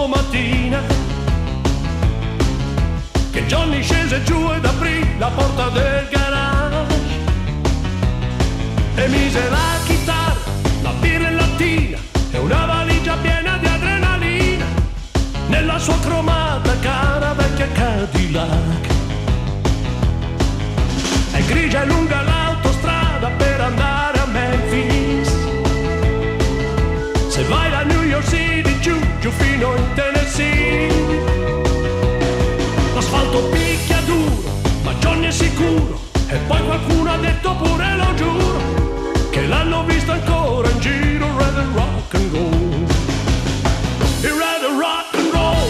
mattina che Johnny scese giù ed aprì la porta del garage e mise la chitarra, la birra in lattina e una valigia piena di adrenalina nella sua cromata cara vecchia Cadillac. È grigia e lunga l'autostrada per andare a Memphis. Se vai da New York City giù fino in Tennessee, l'asfalto picchia duro, ma Johnny è sicuro. E poi qualcuno ha detto pure, lo giuro, che l'hanno visto ancora in giro. Red and rock and roll, he read a rock and roll,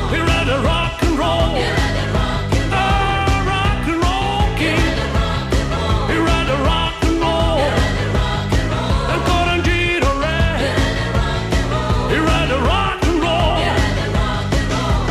he read a rock and roll, he read a rock and roll, he read a rock and roll, rock and roll king, he read a rock and roll, he read a rock and roll, ancora in giro re, he read a rock and roll, he read a rock and roll.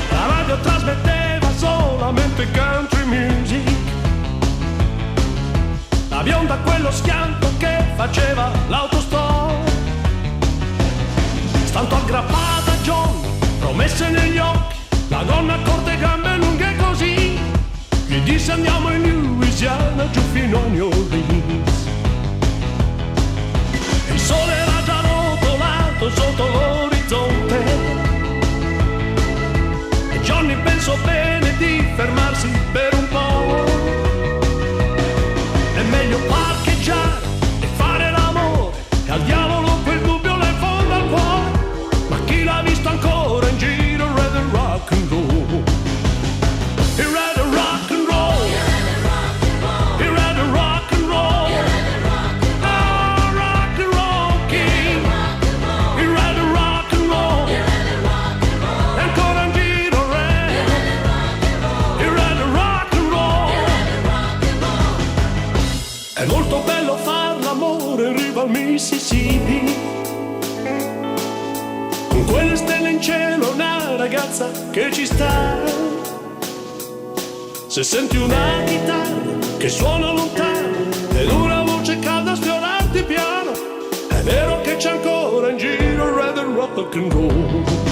La radio trasmetteva solamente country music. La bionda quello schianto che faceva l'autostop, stanto aggrappata a Johnny, promesse negli occhi, la donna a corte gambe lunghe così, gli disse andiamo in Louisiana giù fino a New Orleans. Il sole era già rotolato sotto l'orizzonte e Johnny pensò bene di fermarsi per un po'. È meglio parcheggiare e fare l'amore, e al diavolo quel dubbio le fonda al cuore. Ma chi l'ha visto ancora in giro? Read a rock and roll, he read a rock and roll, he read a rock and roll, ah, rock and roll king, he read a rock and roll, e ancora in giro re, he read a rock and roll. È molto bello far l'amore in riva al Mississippi, con quelle stelle in cielo, una ragazza che ci sta. Se senti una chitarra che suona lontano ed una voce calda sfiorarti piano, è vero che c'è ancora in giro red and rock and roll.